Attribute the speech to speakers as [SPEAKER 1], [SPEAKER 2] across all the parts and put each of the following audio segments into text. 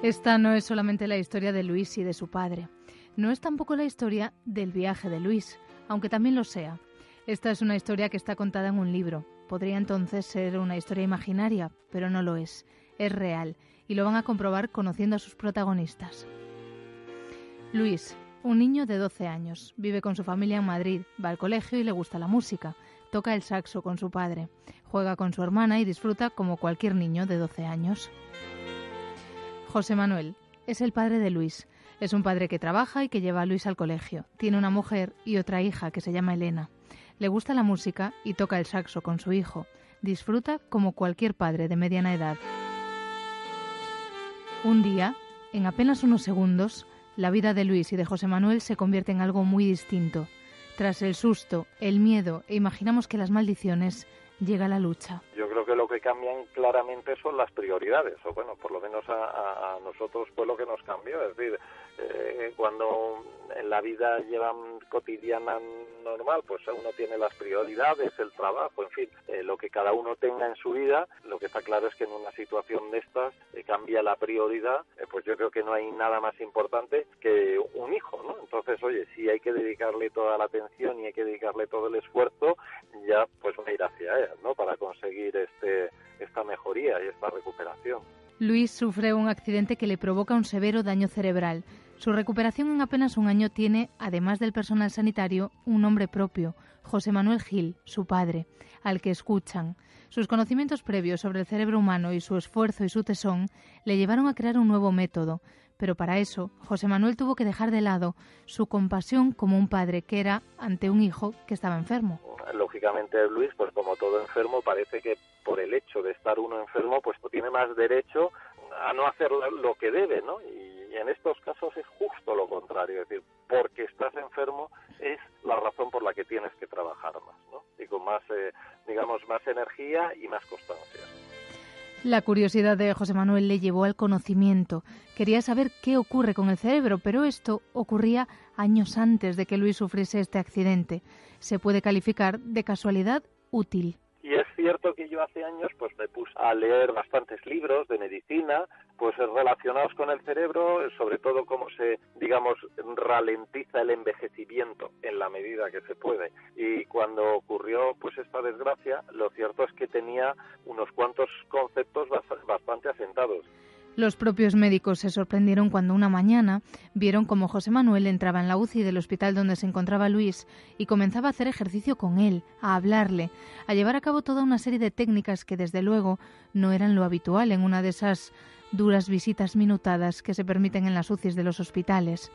[SPEAKER 1] Esta no es solamente la historia de Luis y de su padre. No es tampoco la historia del viaje de Luis, aunque también lo sea. Esta es una historia que está contada en un libro. Podría entonces ser una historia imaginaria, pero no lo es. Es real, y lo van a comprobar conociendo a sus protagonistas. Luis, un niño de 12 años, vive con su familia en Madrid, va al colegio y le gusta la música. Toca el saxo con su padre, juega con su hermana y disfruta como cualquier niño de 12 años. José Manuel es el padre de Luis. Es un padre que trabaja y que lleva a Luis al colegio. Tiene una mujer y otra hija que se llama Elena. Le gusta la música y toca el saxo con su hijo. Disfruta como cualquier padre de mediana edad. Un día, en apenas unos segundos, la vida de Luis y de José Manuel se convierte en algo muy distinto. Tras el susto, el miedo e imaginamos que las maldiciones, llega la lucha.
[SPEAKER 2] Yo creo que lo que cambian claramente son las prioridades, o bueno, por lo menos a nosotros fue lo que nos cambió, es decir, cuando en la vida llevan cotidiana normal, pues uno tiene las prioridades, el trabajo, en fin, lo que cada uno tenga en su vida, lo que está claro es que en una situación de estas cambia la prioridad, pues yo creo que no hay nada más importante que un hijo, ¿no? Entonces, oye, si hay que dedicarle toda la atención y hay que dedicarle todo el esfuerzo, ya pues va a ir hacia él, ¿no? Para conseguir esta mejoría y esta recuperación.
[SPEAKER 1] Luis sufre un accidente que le provoca un severo daño cerebral. Su recuperación en apenas un año tiene, además del personal sanitario, un nombre propio, José Manuel Gil, su padre, al que escuchan. Sus conocimientos previos sobre el cerebro humano y su esfuerzo y su tesón le llevaron a crear un nuevo método. Pero para eso, José Manuel tuvo que dejar de lado su compasión como un padre que era ante un hijo que estaba enfermo.
[SPEAKER 2] Lógicamente Luis, pues como todo enfermo, parece que por el hecho de estar uno enfermo, pues tiene más derecho a no hacer lo que debe, ¿no? Y en estos casos es justo lo contrario, es decir, porque estás enfermo es la razón por la que tienes que trabajar más, ¿no? Y con más, más energía y más constancia.
[SPEAKER 1] La curiosidad de José Manuel le llevó al conocimiento. Quería saber qué ocurre con el cerebro, pero esto ocurría años antes de que Luis sufriese este accidente. Se puede calificar de casualidad útil.
[SPEAKER 2] Y es cierto que yo hace años pues me puse a leer bastantes libros de medicina, pues relacionados con el cerebro, sobre todo cómo se, ralentiza el envejecimiento en la medida que se puede. Y cuando ocurrió pues esta desgracia, lo cierto es que tenía unos cuantos conceptos bastante asentados.
[SPEAKER 1] Los propios médicos se sorprendieron cuando una mañana vieron cómo José Manuel entraba en la UCI del hospital donde se encontraba Luis y comenzaba a hacer ejercicio con él, a hablarle, a llevar a cabo toda una serie de técnicas que desde luego no eran lo habitual en una de esas duras visitas minutadas que se permiten en las UCIs de los hospitales.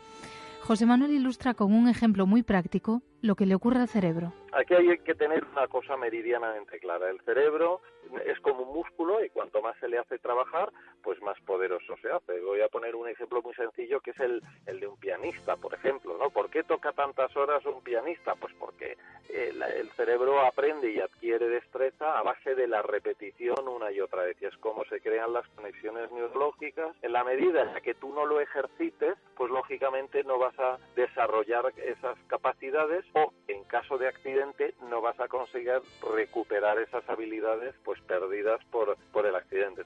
[SPEAKER 1] José Manuel ilustra con un ejemplo muy práctico lo que le ocurre al cerebro.
[SPEAKER 2] Aquí hay que tener una cosa meridianamente clara. El cerebro es como un músculo y cuanto más se le hace trabajar, pues más poderoso se hace. Voy a poner un ejemplo muy sencillo que es el de un pianista, por ejemplo, ¿no? ¿Por qué toca tantas horas un pianista? Pues porque el cerebro aprende y adquiere destreza a base de la repetición una y otra vez. Y es como se crean las conexiones neurológicas. En la medida en la que tú no lo ejercites, pues lógicamente no vas a desarrollar esas capacidades o en caso de accidente no vas a conseguir recuperar esas habilidades pues perdidas por el accidente.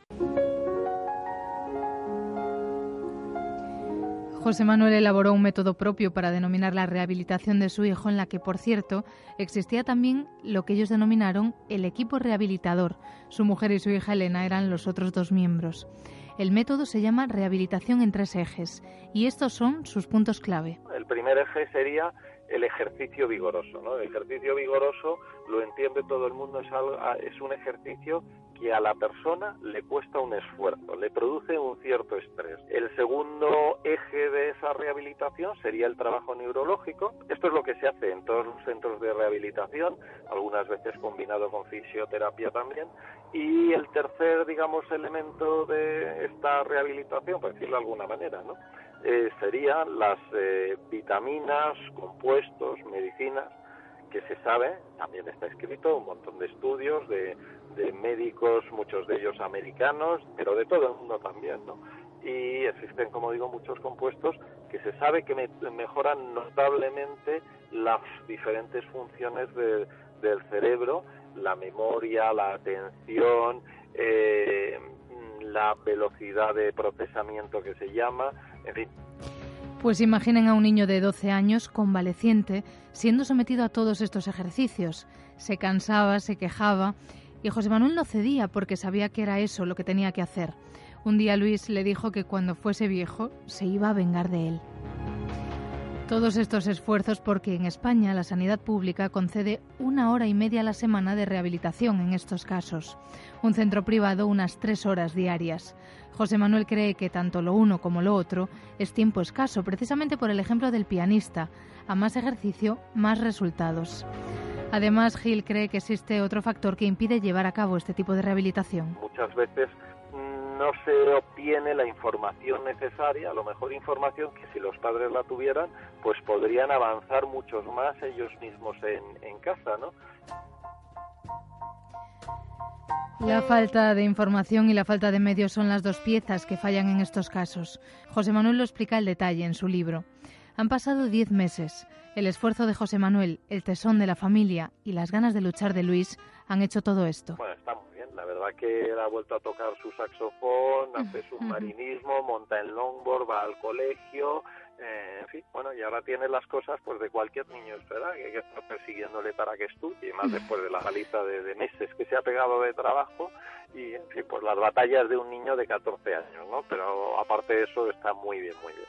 [SPEAKER 1] José Manuel elaboró un método propio para denominar la rehabilitación de su hijo, en la que, por cierto, existía también lo que ellos denominaron el equipo rehabilitador. Su mujer y su hija Elena eran los otros dos miembros. El método se llama rehabilitación en 3 ejes y estos son sus puntos clave.
[SPEAKER 2] El primer eje sería el ejercicio vigoroso, ¿no? El ejercicio vigoroso, lo entiende todo el mundo, es un ejercicio que a la persona le cuesta un esfuerzo, le produce un cierto estrés. El segundo eje de esa rehabilitación sería el trabajo neurológico. Esto es lo que se hace en todos los centros de rehabilitación, algunas veces combinado con fisioterapia también. Y el tercer, elemento de esta rehabilitación, por decirlo de alguna manera, ¿no? Serían las vitaminas, compuestos, medicinas, que se sabe, también está escrito, un montón de estudios de médicos, muchos de ellos americanos, pero de todo el mundo también, ¿no? Y existen, como digo, muchos compuestos que se sabe que mejoran notablemente las diferentes funciones del cerebro, la memoria, la atención, en la velocidad de procesamiento que se llama, en fin.
[SPEAKER 1] Pues imaginen a un niño de 12 años, convaleciente, siendo sometido a todos estos ejercicios. Se cansaba, se quejaba, y José Manuel no cedía porque sabía que era eso lo que tenía que hacer. Un día Luis le dijo que cuando fuese viejo se iba a vengar de él. Todos estos esfuerzos porque en España la sanidad pública concede 1 hora y media a la semana de rehabilitación en estos casos. Un centro privado unas 3 horas diarias. José Manuel cree que tanto lo uno como lo otro es tiempo escaso, precisamente por el ejemplo del pianista. A más ejercicio, más resultados. Además, Gil cree que existe otro factor que impide llevar a cabo este tipo de rehabilitación.
[SPEAKER 2] Muchas veces no se obtiene la información necesaria, a lo mejor información que si los padres la tuvieran, pues podrían avanzar muchos más ellos mismos en casa, ¿no?
[SPEAKER 1] La falta de información y la falta de medios son las dos piezas que fallan en estos casos. José Manuel lo explica al detalle en su libro. Han pasado 10 meses. El esfuerzo de José Manuel, el tesón de la familia y las ganas de luchar de Luis han hecho todo esto.
[SPEAKER 2] Bueno, está muy bien. La verdad que él ha vuelto a tocar su saxofón, hace submarinismo, monta en longboard, va al colegio, en fin, bueno, y ahora tiene las cosas pues de cualquier niño, ¿verdad? Que hay que estar persiguiéndole para que estudie, más después de la paliza de meses que se ha pegado de trabajo y, en fin, pues las batallas de un niño de 14 años, ¿no? Pero aparte de eso está muy bien, muy bien.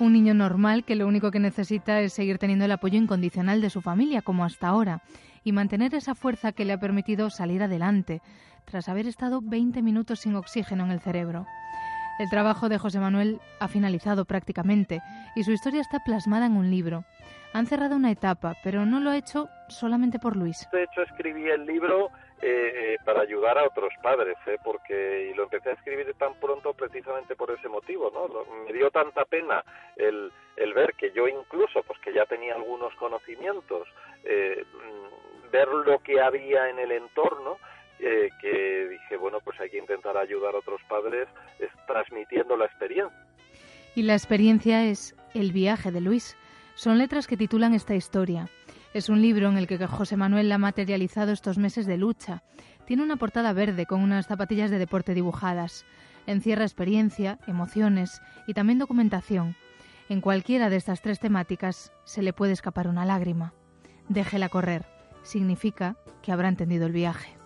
[SPEAKER 1] Un niño normal que lo único que necesita es seguir teniendo el apoyo incondicional de su familia, como hasta ahora, y mantener esa fuerza que le ha permitido salir adelante, tras haber estado 20 minutos sin oxígeno en el cerebro. El trabajo de José Manuel ha finalizado prácticamente, y su historia está plasmada en un libro. Han cerrado una etapa, pero no lo ha hecho solamente por Luis.
[SPEAKER 2] De hecho, escribí el libro para ayudar a otros padres, porque y lo empecé a escribir tan pronto precisamente por ese motivo, ¿no? Me dio tanta pena el ver que yo incluso, pues que ya tenía algunos conocimientos, ver lo que había en el entorno, que dije, bueno, pues hay que intentar ayudar a otros padres transmitiendo la experiencia.
[SPEAKER 1] Y la experiencia es El viaje de Luis. Son letras que titulan esta historia. Es un libro en el que José Manuel ha materializado estos meses de lucha. Tiene una portada verde con unas zapatillas de deporte dibujadas. Encierra experiencia, emociones y también documentación. En cualquiera de estas 3 temáticas se le puede escapar una lágrima. Déjela correr. Significa que habrá entendido el viaje.